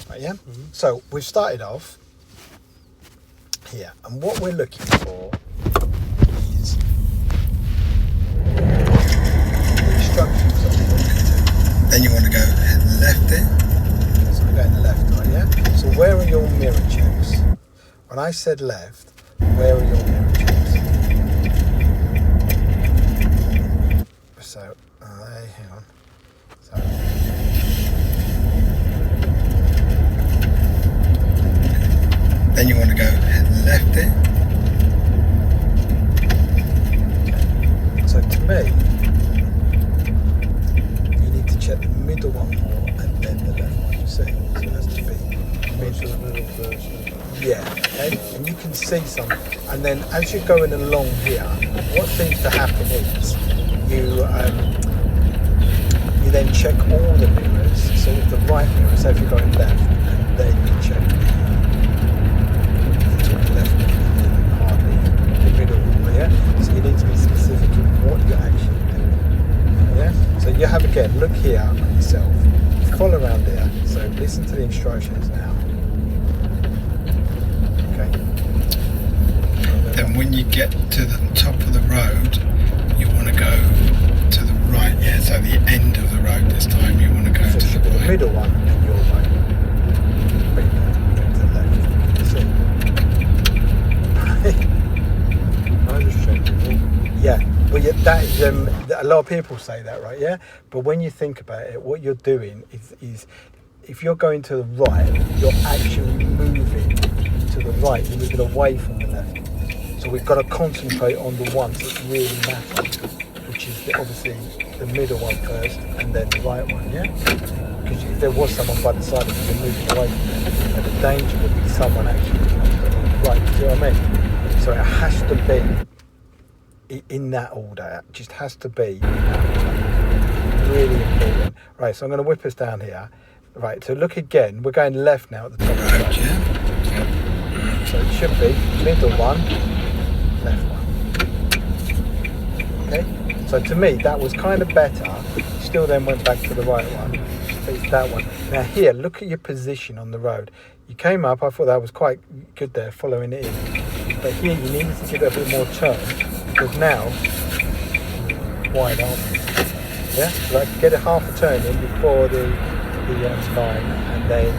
Right, yeah? So we've started off here, and what we're looking for is the instructions that we want to do. Then you want to go left there. Okay, so we're going left, right, yeah? So where are your mirror checks? When I said left, where are your mirror checks? So, hang on. So, then you want to go left there. Okay. So to me, you need to check the middle one more and then the left one. You see? So it has to be middle first. Yeah, okay. And you can see some. And then as you're going along here, what seems to happen is you then check all the mirrors. So with the right mirror, so if you're going left, and then you check the left and hardly the middle, yeah? So you need to be specific in what you're actually doing. Yeah? So you have again, look here on yourself, follow around there. So listen to the instructions now. Okay. Then when you get to the top of the road, you want to go to the right, yeah, so the end of the road this time, you want to go so to the right. The middle one and your right. To the left. See? I just checked it. Yeah, but yeah, that is, a lot of people say that, right? Yeah, but when you think about it, what you're doing is if you're going to the right, you're actually moving to the right. You're moving away from the left. So we've got to concentrate on the ones that really matter, which is obviously the middle one first and then the right one, yeah? Because if there was someone by the side of you, you're moving away from them, and the danger would be someone actually right, do you know what I mean? So it has to be in that order. It just has to be really important. Right, so I'm going to whip us down here. Right, so look again. We're going left now at the top of the road. Yeah. So it should be middle one, left one. Okay? So to me, that was kind of better. Still then went back to the right one. But it's that one. Now here, look at your position on the road. You came up, I thought that was quite good there, following it in. But here you needed to give it a bit more turn, because now, wide aren't we? Yeah? So like get a half a turn in before the line, and then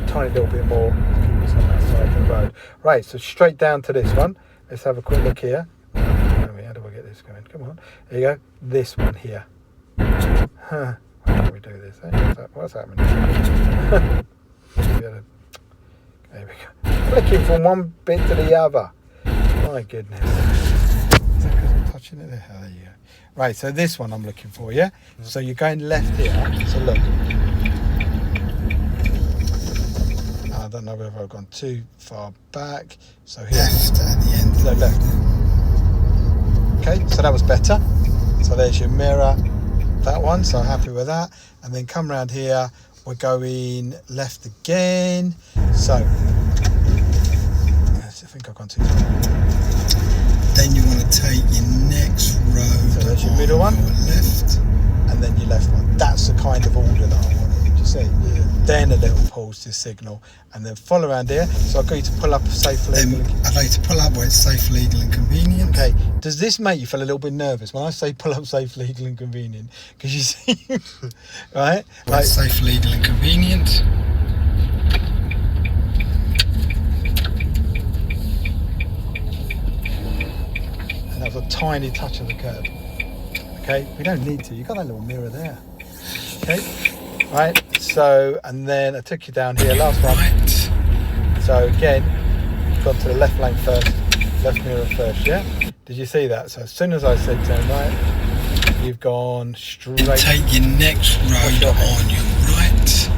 a tiny little bit more to keep us on that side of the road. Right, so straight down to this one. Let's have a quick look here. How do I get this going? Come on. There you go. This one here. How do we do this? What's happening? There we go. Flicking from one bit to the other. My goodness. Is that because I'm touching it there? Oh, there you go. Right, so this one I'm looking for, yeah? So you're going left here. So look. I don't know whether I've gone too far back. So here. Left at the end. No, left. Okay, so that was better. So there's your mirror. That one, so I'm happy with that. And then come around here. We're going left again. So, I think I've gone too far. Then you want to take your next road. So there's your middle one. Your left. And then your left one. That's the kind of order that I wanted. Did you see? Yeah. Then a little pause to signal. And then follow around here. So I'll get you to pull up safe, legal. I'd like to pull up where it's safe, legal and convenient. Okay. Does this make you feel a little bit nervous when I say pull up safe, legal and convenient? Because you see, right? Where it's safe, legal and convenient. And that was a tiny touch of the curb. Okay, we don't need to. You've got that little mirror there. Okay, right. So, and then I took you down here. Last one. Right. So again, you've gone to the left lane first, left mirror first. Yeah. Did you see that? So as soon as I said turn right, you've gone straight. And take your next road on your right.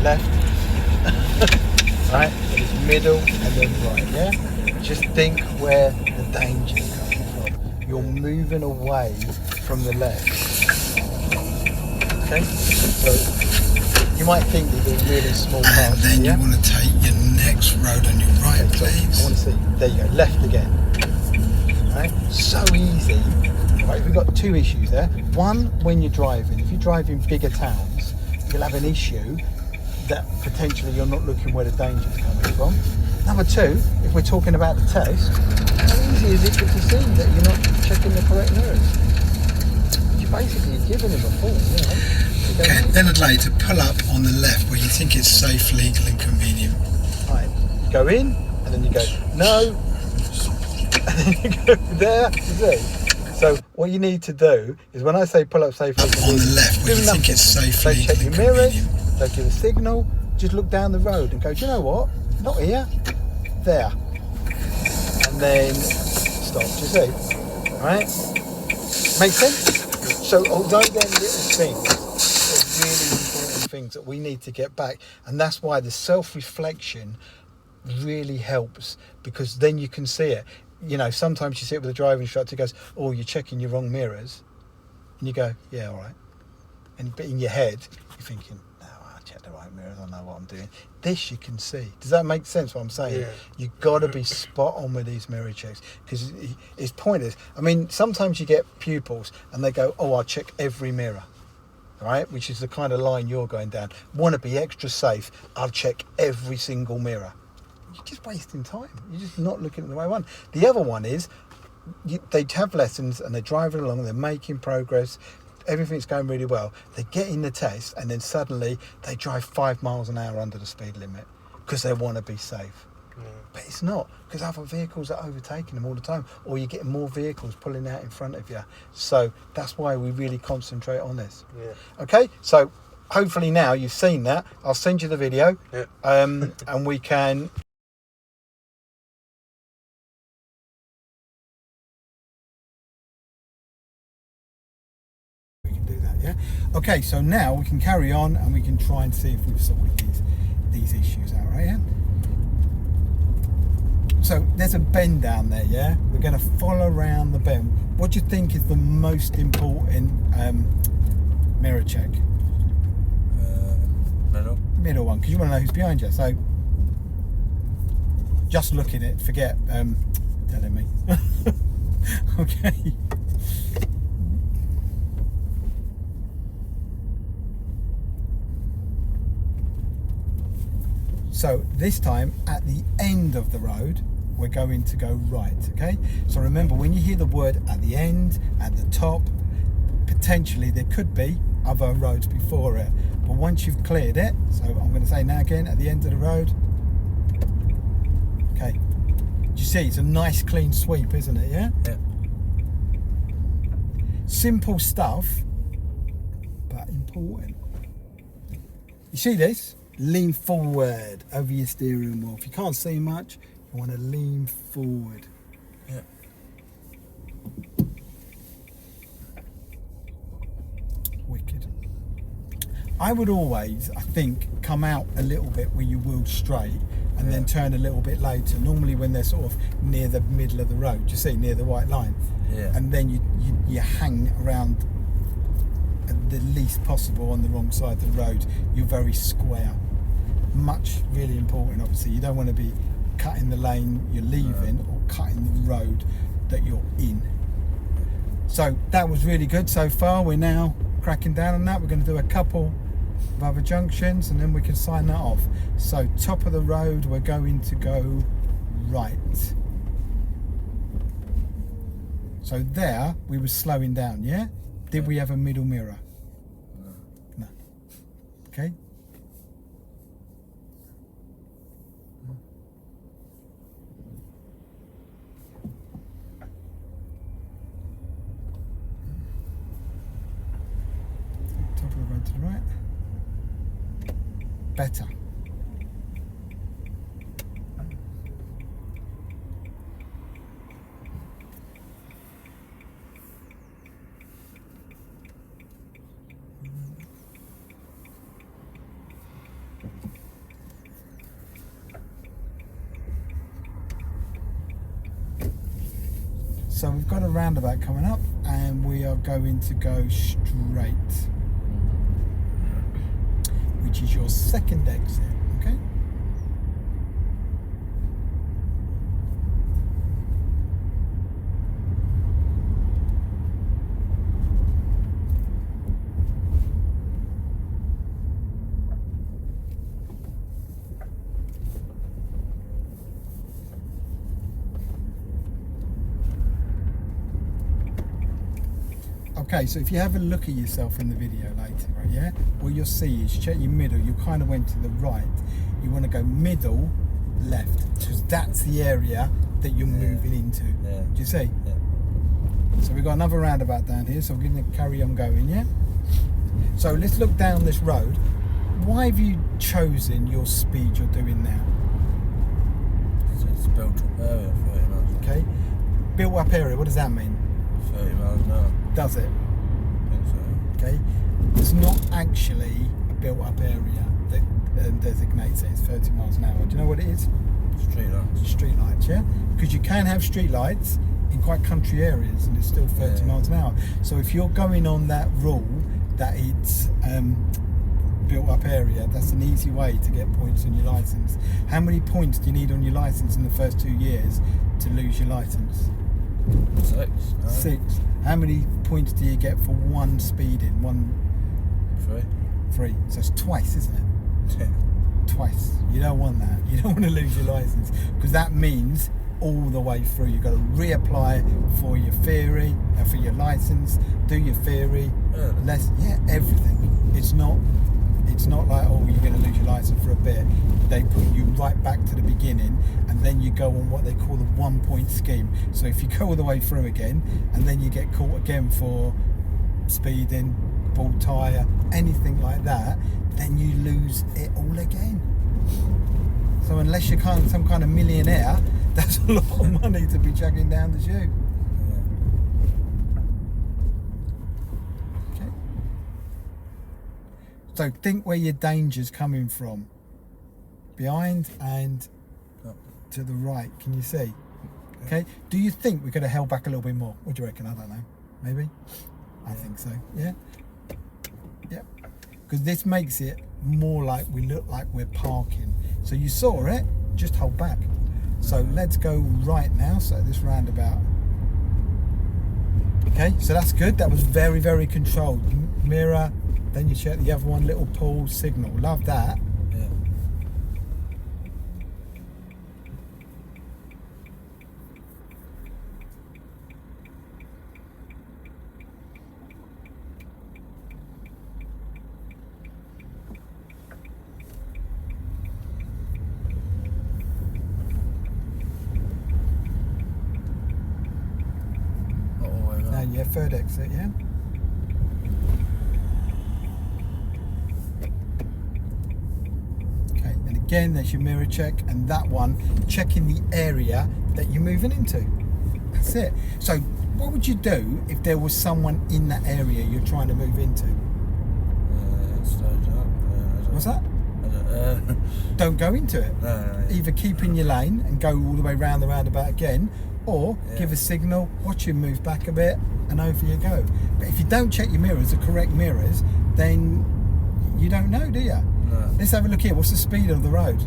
Left. Right. It's middle and then right. Yeah. Just think where the danger is coming from. You're moving away from the left. Okay. So you might think that they're really small parts. And then yeah? you want to take your next road on your right, Okay, so please. I want to see. There you go. Left again. Right? So easy. Right, we've got two issues there. One, when you're driving, if you drive in bigger towns, you'll have an issue that potentially you're not looking where the danger's coming from. Number two, if we're talking about the test, how easy is it to see that you're not checking the correct mirrors? You're basically giving him a fault, you know. Okay, then I'd like to pull up on the left where you think it's safe, legal and convenient. Right, you go in, and then you go, no, and then you go there, you see? So what you need to do is when I say pull up safely, On the left where you think it's safe, don't legal check your and mirrors, convenient. don't give a signal, just look down the road and go, do you know what? Not here, there. And then stop, do you see? Right? Make sense? So although they're little things, they're really important things that we need to get back. And that's why the self-reflection really helps, because then you can see it. You know, sometimes you sit with a driving instructor who goes, oh, you're checking your wrong mirrors. And you go, yeah, all right. But in your head, you're thinking, no, I check the right mirrors, I know what I'm doing. This you can see. Does that make sense what I'm saying? Yeah. You've got to be spot on with these mirror checks, because it's pointless. I mean, sometimes you get pupils and they go, oh, I'll check every mirror, right? Which is the kind of line you're going down. Want to be extra safe, I'll check every single mirror. You're just wasting time. You're just not looking at the right one. The other one is, they have lessons and they're driving along, they're making progress, everything's going really well. They get in the test and then suddenly they drive 5 miles an hour under the speed limit because they want to be safe. Yeah. But it's not, because other vehicles are overtaking them all the time, or you're getting more vehicles pulling out in front of you. So that's why we really concentrate on this. Yeah. Okay, so hopefully now you've seen that. I'll send you the video, yeah. And we can... Yeah. Okay, so now we can carry on and we can try and see if we've sorted these issues out, right? Yeah. So there's a bend down there, yeah. We're going to follow around the bend. What do you think is the most important mirror check? Middle one, because you want to know who's behind you. So just look at it. Forget telling me. Okay. So this time, at the end of the road, we're going to go right, okay? So remember, when you hear the word at the end, at the top, potentially there could be other roads before it. But once you've cleared it, so I'm going to say now again, at the end of the road. Okay. You see, it's a nice clean sweep, isn't it, yeah? Yeah. Simple stuff, but important. You see this? Lean forward over your steering wheel. If you can't see much, you want to lean forward. Yeah. Wicked. I would always, I think, come out a little bit where you wheel straight and then turn a little bit later. Normally when they're sort of near the middle of the road, you see, near the white line. Yeah. And then you hang around the least possible on the wrong side of the road. You're very square. Much really important, obviously. You don't want to be cutting the lane you're leaving or cutting the road that you're in. So that was really good so far. We're now cracking down on that. We're going to do a couple of other junctions and then we can sign that off. So top of the road, we're going to go right. So there we were slowing down, yeah? Did we have a middle mirror? No. Okay. Top of the road to the right. Better. So we've got a roundabout coming up and we are going to go straight, which is your second exit, okay? Okay, so if you have a look at yourself in the video later, right, yeah, what you'll see is check your middle. You kind of went to the right. You want to go middle, left, because that's the area that you're moving into. Yeah. Do you see? Yeah. So we've got another roundabout down here, so we're going to carry on going, yeah? So let's look down this road. Why have you chosen your speed you're doing now? It's built up area, 30 miles. Okay, built up area, what does that mean? 30 miles an hour. Does it? I think so. Okay, it's not actually a built up area that designates it. It's 30 miles an hour. Do you know what it is? Street lights. Street lights, yeah? Because you can have street lights in quite country areas and it's still 30 miles an hour. So if you're going on that rule that it's built up area, that's an easy way to get points on your license. How many points do you need on your license in the first 2 years to lose your license? 6. No. 6. How many points do you get for one speeding? 3. So it's twice, isn't it? Yeah. Twice. You don't want that. You don't want to lose your license because that means all the way through you've got to reapply for your theory, for your license, do your theory, everything. It's not like, oh, you're going to lose your license for a bit. They put you right back to the beginning and then you go on what they call the 1 point scheme. So if you go all the way through again and then you get caught again for speeding, bald tyre, anything like that, then you lose it all again. So unless you're some kind of millionaire, that's a lot of money to be chucking down the tube. Okay. So think where your danger's coming from. Behind and to the right. Can you see? Okay. Do you think we could have held back a little bit more? What do you reckon? I don't know. Maybe? I think so. Yeah? Yeah. Because this makes it more like we look like we're parking. So you saw it, just hold back. So let's go right now. So this roundabout. Okay, so that's good. That was very, very controlled. Mirror, then you check the other one, little pull, signal. Love that. Yeah. Yeah, third exit, yeah. Okay, and again, there's your mirror check, and that one, checking the area that you're moving into. That's it. So, what would you do if there was someone in that area you're trying to move into? What's that? Don't go into it. No. Either keep in your lane and go all the way round the roundabout again, or give a signal, watch him move back a bit, and over you go. But if you don't check your mirrors, the correct mirrors, then you don't know, do you? No. Let's have a look here. What's the speed of the road?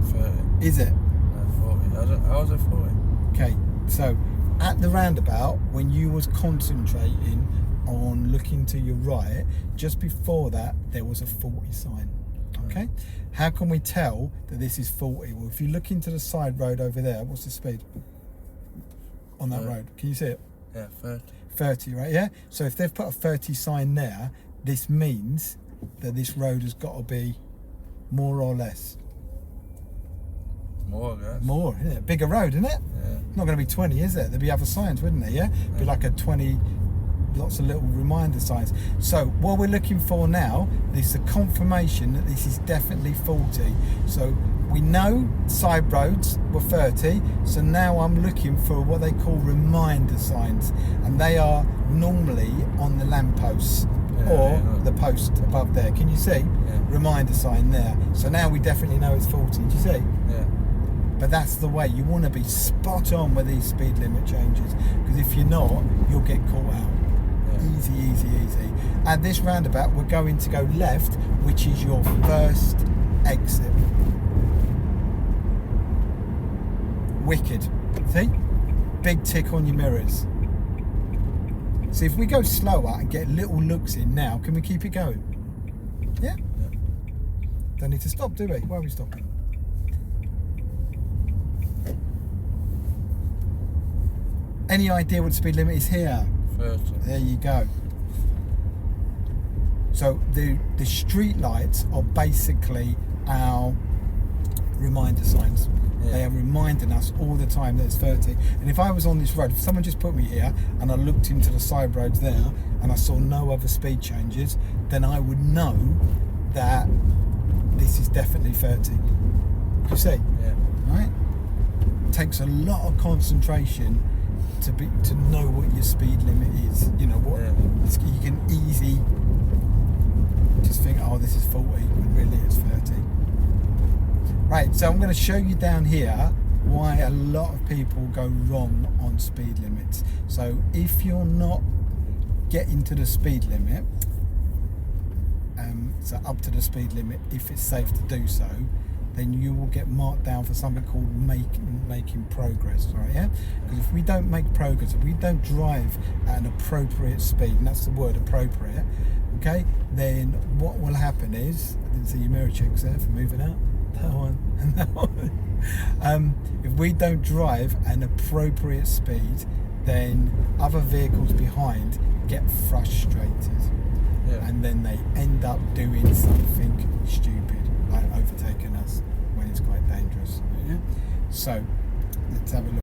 30. Is it? No, 40. How was it 40? Okay, so at the roundabout, when you was concentrating on looking to your right, just before that, there was a 40 sign. Okay, how can we tell that this is 40? Well, if you look into the side road over there, what's the speed on that road? Can you see it? Yeah, 30. 30, right? Yeah. So if they've put a 30 sign there, this means that this road has got to be more or less. More, I guess. More, isn't it? Bigger road, isn't it? Yeah. It's not going to be 20, is it? There'd be other signs, wouldn't there? Yeah. Be like a 20. Lots of little reminder signs. So what we're looking for now is a confirmation that this is definitely 40. So we know side roads were 30, so now I'm looking for what they call reminder signs, and they are normally on the lampposts or the post above there. Can you see? Reminder sign there. So now we definitely know it's 40. Do you see? Yeah. But that's the way. You want to be spot on with these speed limit changes, because if you're not, you'll get caught out. Easy, easy, easy. At this roundabout, we're going to go left, which is your first exit. Wicked. See? Big tick on your mirrors. So if we go slower and get little looks in now, can we keep it going? Yeah? Don't need to stop, do we? Why are we stopping? Any idea what the speed limit is here? 30. There you go. So the street lights are basically our reminder signs. Yeah. They are reminding us all the time that it's 30. And if I was on this road, if someone just put me here and I looked into the side roads there and I saw no other speed changes, then I would know that this is definitely 30. You see? Yeah. Right? It takes a lot of concentration to know what your speed limit is. You know what? Yeah. You can easily just think, oh, this is 40, when really it's 30. Right, so I'm going to show you down here why a lot of people go wrong on speed limits. So if you're not getting to the speed limit, so up to the speed limit, if it's safe to do so, then you will get marked down for something called making progress, right? Yeah, because if we don't make progress, if we don't drive at an appropriate speed, and that's the word, appropriate, okay, then what will happen is, I didn't see your mirror checks there for moving out, that one and that one. If we don't drive at an appropriate speed, then other vehicles behind get frustrated. Yeah. And then they end up doing something stupid, like overtaking us when it's quite dangerous. Yeah? So let's have a look.